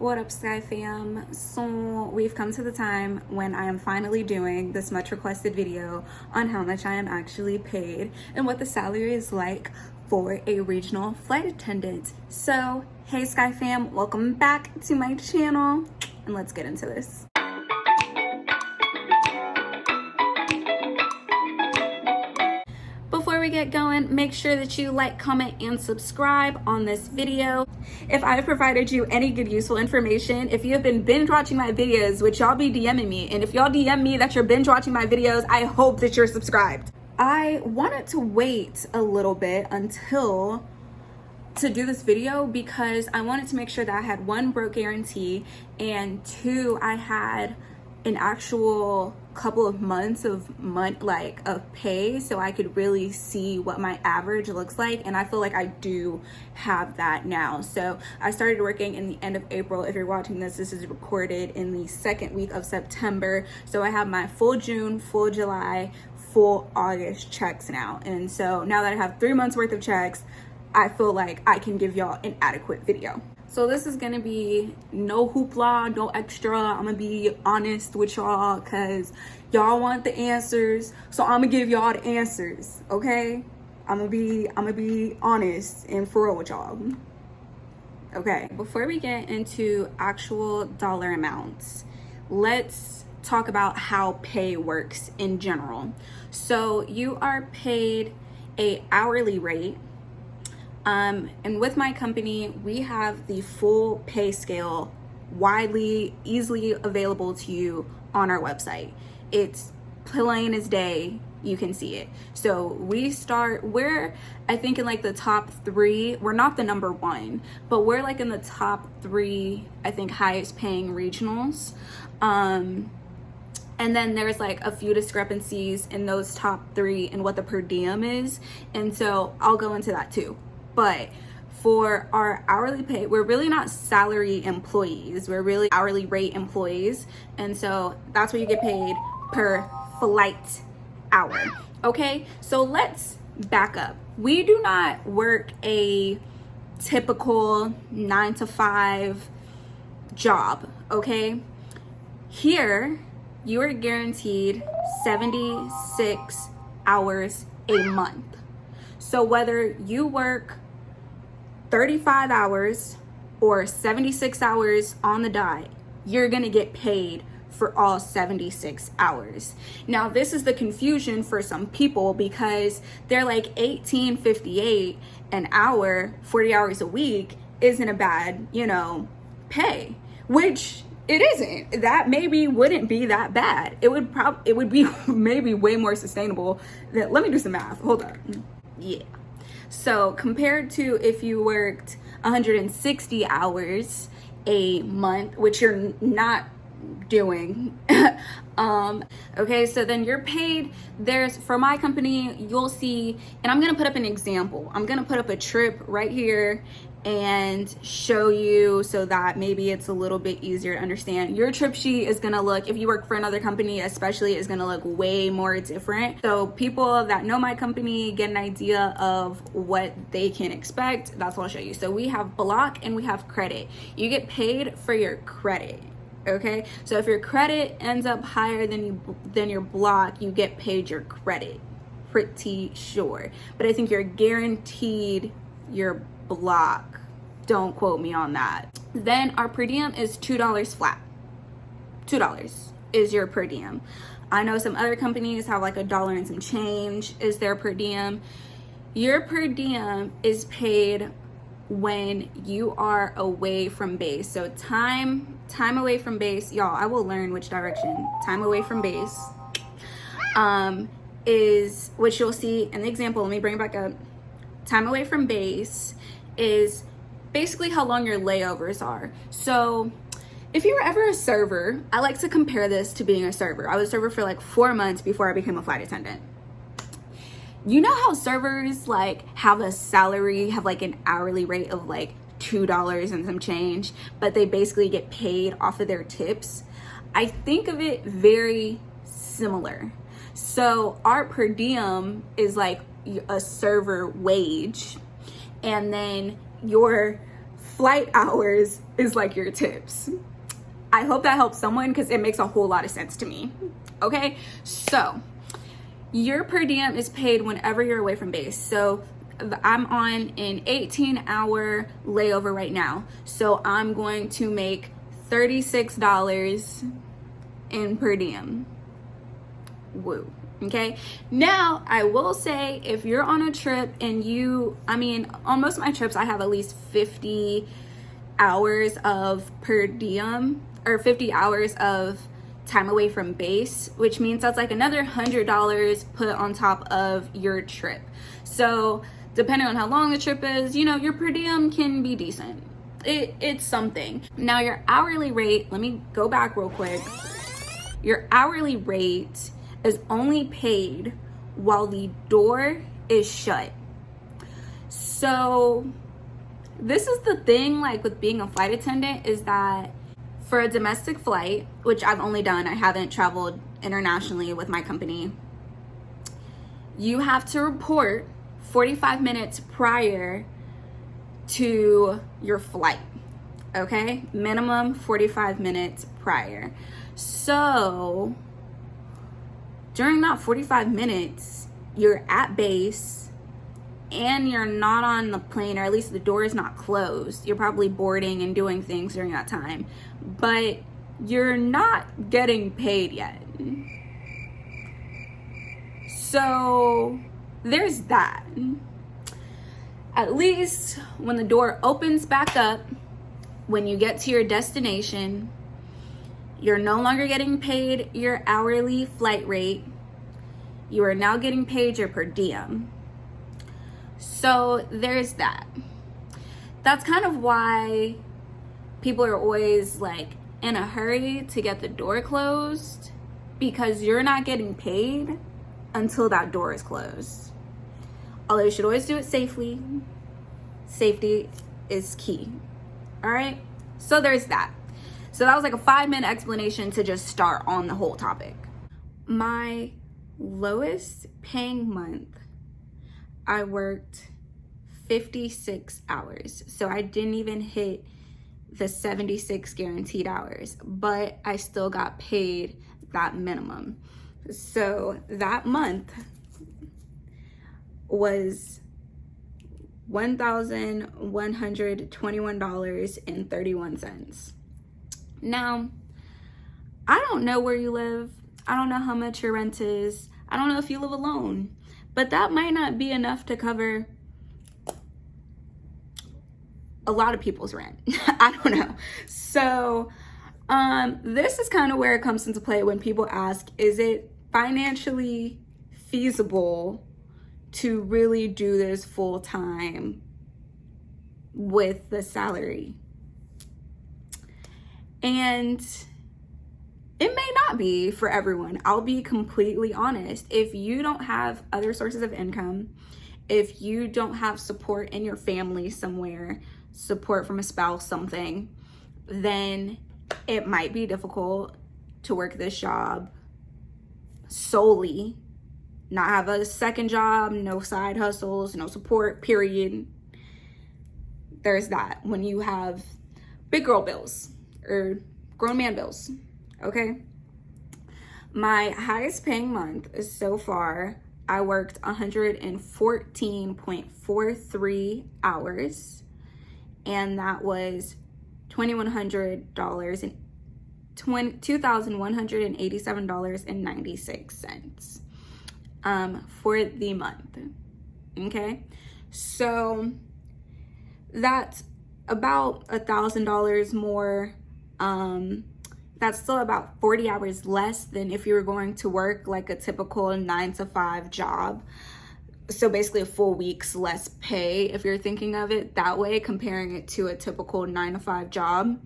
What up, Sky fam? So we've come to the time when I am finally doing this much requested video on how much I am actually paid and what the salary is like for a regional flight attendant. So hey Sky fam, welcome back to my channel and let's get into this. Before we get going, make sure that you like, comment, and subscribe on this video. If I've provided you any good useful information, if you have been binge watching my videos, which y'all be DMing me, and if y'all DM me that you're binge watching my videos, I hope that you're subscribed. I wanted to wait a little bit until to do this video because I wanted to make sure that I had one, broke guarantee, and two, I had an actual couple of months of pay so I could really see what my average looks like, and I feel like I do have that now. So I started working in the end of April. If you're watching this is recorded in the second week of September, so I have my full June, full July, full August checks now. And so now that I have 3 months worth of checks, I feel like I can give y'all an adequate video. So this is gonna be no hoopla, no extra. I'm gonna be honest with y'all because y'all want the answers. So I'm gonna give y'all the answers, okay? I'm gonna be honest and for real with y'all. Okay, before we get into actual dollar amounts, let's talk about how pay works in general. So you are paid an hourly rate. And with my company, we have the full pay scale widely, easily available to you on our website. It's plain as day, you can see it. So we're, I think in like the top 3, we're not the number 1, but we're like in the top 3, I think, highest paying regionals. And then there's like a few discrepancies in those top 3 and what the per diem is. And so I'll go into that too. But for our hourly pay, we're really not salary employees. We're really hourly rate employees. And so that's what you get paid per flight hour. Okay, so let's back up. We do not work a typical 9 to 5 job, okay? Here, you are guaranteed 76 hours a month. So whether you work 35 hours or 76 hours on the dot, you're gonna get paid for all 76 hours. Now, this is the confusion for some people because they're like $18.58 an hour, 40 hours a week isn't a bad, pay, which it isn't. That maybe wouldn't be that bad. It would be maybe way more sustainable than, let me do some math, hold on. Yeah. So compared to if you worked 160 hours a month, which you're not doing, okay, so then you're paid, for my company, you'll see, and I'm gonna put up an example. I'm gonna put up a trip right here and show you so that maybe it's a little bit easier to understand. Your trip sheet is gonna look, if you work for another company especially, is gonna look way more different. So people that know my company get an idea of what they can expect. That's what I'll show you. So we have block and we have credit. You get paid for your credit. Okay, so if your credit ends up higher than your block, you get paid your credit, pretty sure. But I think you're guaranteed your block. Don't quote me on that. Then our per diem is $2 flat. $2 is your per diem. I know some other companies have like $1 and some change is their per diem. Your per diem is paid when you are away from base. So time away from base, y'all, I will learn which direction. Time away from base is what you'll see in the example. Let me bring it back up. Time away from base is basically how long your layovers are. So if you were ever a server, I like to compare this to being a server. I was a server for like 4 months before I became a flight attendant. You know how servers like have a salary, have like an hourly rate of like $2 and some change, but they basically get paid off of their tips? I think of it very similar. So our per diem is like a server wage, and then your flight hours is like your tips. I hope that helps someone because it makes a whole lot of sense to me. Okay, so your per diem is paid whenever you're away from base. So I'm on an 18-hour layover right now. So I'm going to make $36 in per diem. Woo. Okay. Now, I will say if you're on a trip and on most of my trips, I have at least 50 hours of per diem or 50 hours of time away from base, which means that's like another $100 put on top of your trip. So depending on how long the trip is, your per diem can be decent. It's something. Now your hourly rate, let me go back real quick. Your hourly rate is only paid while the door is shut. So this is the thing, like with being a flight attendant, is that for a domestic flight, which I've only done, I haven't traveled internationally with my company, you have to report 45 minutes prior to your flight. Okay, minimum 45 minutes prior. So during that 45 minutes, you're at base and you're not on the plane, or at least the door is not closed. You're probably boarding and doing things during that time, but you're not getting paid yet. So there's that. At least when the door opens back up, when you get to your destination, you're no longer getting paid your hourly flight rate. You are now getting paid your per diem. So there's that. That's kind of why people are always like in a hurry to get the door closed, because you're not getting paid until that door is closed. Although you should always do it safely. Safety is key. All right, so there's that. So that was like a 5-minute explanation to just start on the whole topic. My lowest paying month, I worked 56 hours. So I didn't even hit the 76 guaranteed hours, but I still got paid that minimum. So that month was $1,121.31. Now, I don't know where you live. I don't know how much your rent is. I don't know if you live alone, but that might not be enough to cover a lot of people's rent. I don't know. So this is kind of where it comes into play when people ask, is it financially feasible to really do this full time with the salary? And it may not be for everyone. I'll be completely honest. If you don't have other sources of income, if you don't have support in your family somewhere, support from a spouse, something, then it might be difficult to work this job solely, not have a second job, no side hustles, no support, period. There's that when you have big girl bills or grown man bills. Okay. My highest paying month is so far, I worked 114.43 hours, and that was $2,187.96 for the month. Okay, so that's about $1,000 more. That's still about 40 hours less than if you were going to work like a typical 9-to-5 job. So basically a full week's less pay if you're thinking of it that way, comparing it to a typical 9-to-5 job.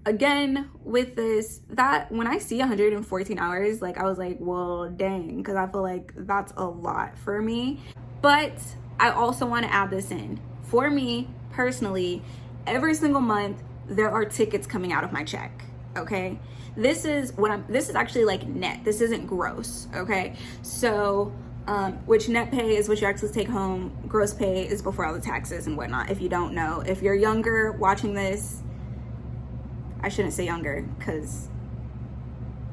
Again, with this, that when I see 114 hours, like I was like, well, dang, because I feel like that's a lot for me. But I also want to add this in. For me personally, every single month there are tickets coming out of my check. Okay, this is actually like net. This isn't gross. Okay, so which net pay is what you actually take home. Gross pay is before all the taxes and whatnot, if you don't know. If you're younger watching this, I shouldn't say younger because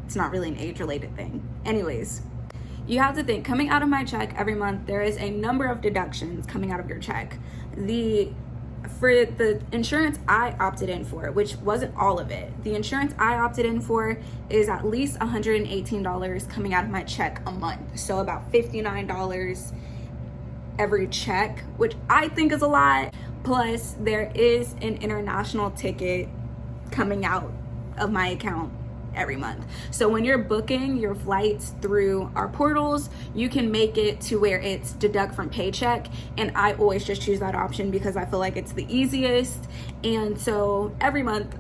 it's not really an age-related thing. Anyways, you have to think, coming out of my check every month, there is a number of deductions coming out of your check. For the insurance I opted in for, which wasn't all of it, the insurance I opted in for is at least $118 coming out of my check a month. So about $59 every check, which I think is a lot. Plus, there is an international ticket coming out of my account every month. So when you're booking your flights through our portals, you can make it to where it's deduct from paycheck, and I always just choose that option because I feel like it's the easiest. And so every month,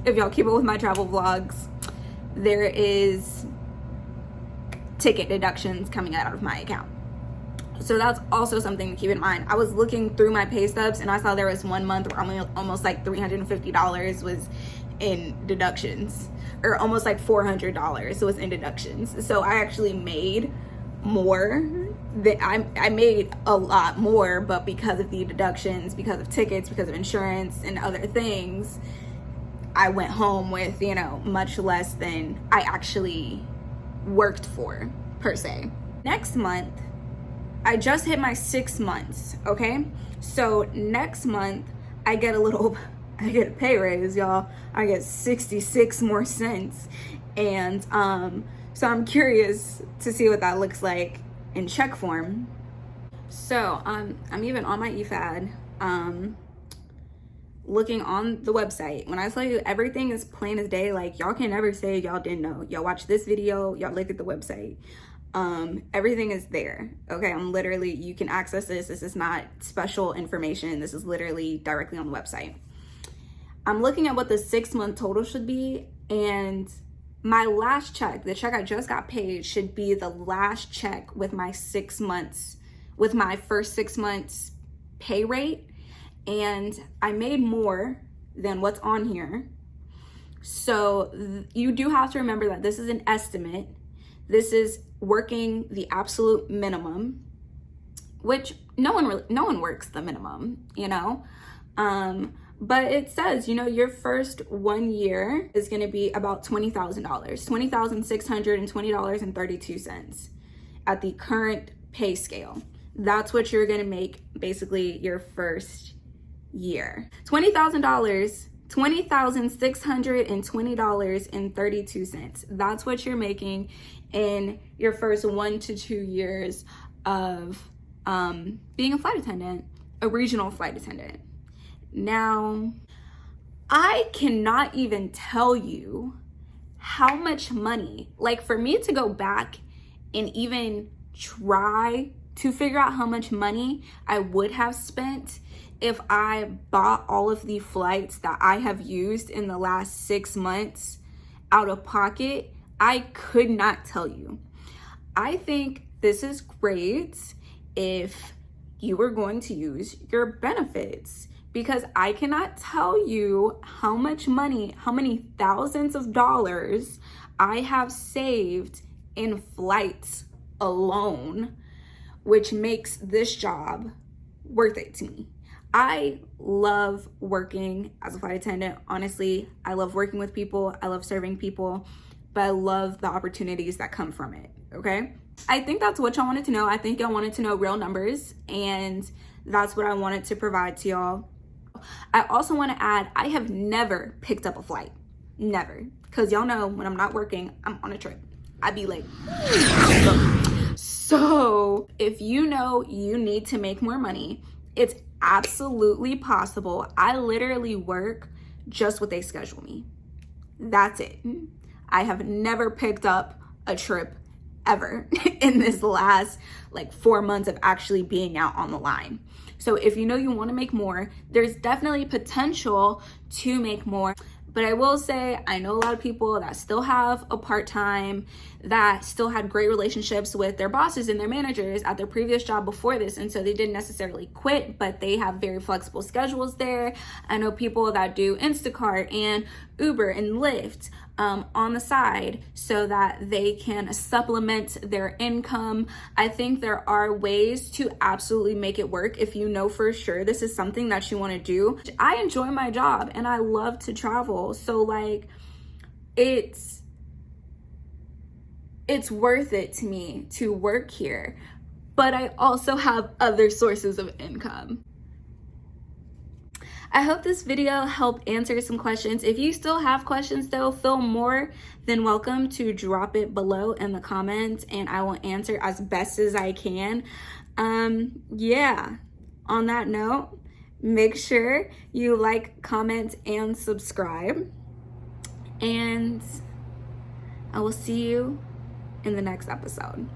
if y'all keep up with my travel vlogs, there is ticket deductions coming out of my account. So that's also something to keep in mind. I was looking through my pay stubs and I saw there was one month where almost like $350 was in deductions, or almost like $400 was in deductions. So I actually made more. I made a lot more, but because of the deductions, because of tickets, because of insurance and other things, I went home with, much less than I actually worked for, per se. Next month, I just hit my 6 months, okay? So next month, I get a pay raise, y'all. I get 66 more cents. And so I'm curious to see what that looks like in check form. So I'm even on my eFAD, looking on the website. When I tell you everything is plain as day, like y'all can never say y'all didn't know. Y'all watch this video, y'all look at the website. Everything is there. Okay, you can access this. This is not special information. This is literally directly on the website. I'm looking at what the 6 month total should be, and my last check, the check I just got paid, should be the last check with my 6 months, with my first 6 months pay rate. And I made more than what's on here. So you do have to remember that this is an estimate. This is working the absolute minimum, which no one works the minimum, but it says, your first 1 year is going to be about $20,000, $20,620.32 at the current pay scale. That's what you're going to make basically your first year. $20,000, $20,620.32. That's what you're making in your first 1 to 2 years of being a flight attendant, a regional flight attendant. Now, I cannot even tell you how much money, like for me to go back and even try to figure out how much money I would have spent if I bought all of the flights that I have used in the last 6 months out of pocket, I could not tell you. I think this is great if you were going to use your benefits, because I cannot tell you how much money, how many thousands of dollars I have saved in flights alone, which makes this job worth it to me. I love working as a flight attendant. Honestly, I love working with people. I love serving people, but I love the opportunities that come from it, okay? I think that's what y'all wanted to know. I think y'all wanted to know real numbers, and that's what I wanted to provide to y'all. I also want to add, I have never picked up a flight. Never. Because y'all know when I'm not working, I'm on a trip. I'd be late. So if you know you need to make more money, it's absolutely possible. I literally work just what they schedule me. That's it. I have never picked up a trip ever in this last 4 months of actually being out on the line. So if you know you want to make more, there's definitely potential to make more, But I will say, I know a lot of people that still have a part-time, that still had great relationships with their bosses and their managers at their previous job before this. And so they didn't necessarily quit, but they have very flexible schedules there. I know people that do Instacart and Uber and Lyft on the side so that they can supplement their income. I think there are ways to absolutely make it work if you know for sure this is something that you want to do. I enjoy my job and I love to travel. So like it's worth it to me to work here, but I also have other sources of income. I hope this video helped answer some questions. If you still have questions though, feel more than welcome to drop it below in the comments and I will answer as best as I can. Yeah, on that note, make sure you like, comment, and subscribe. And I will see you in the next episode.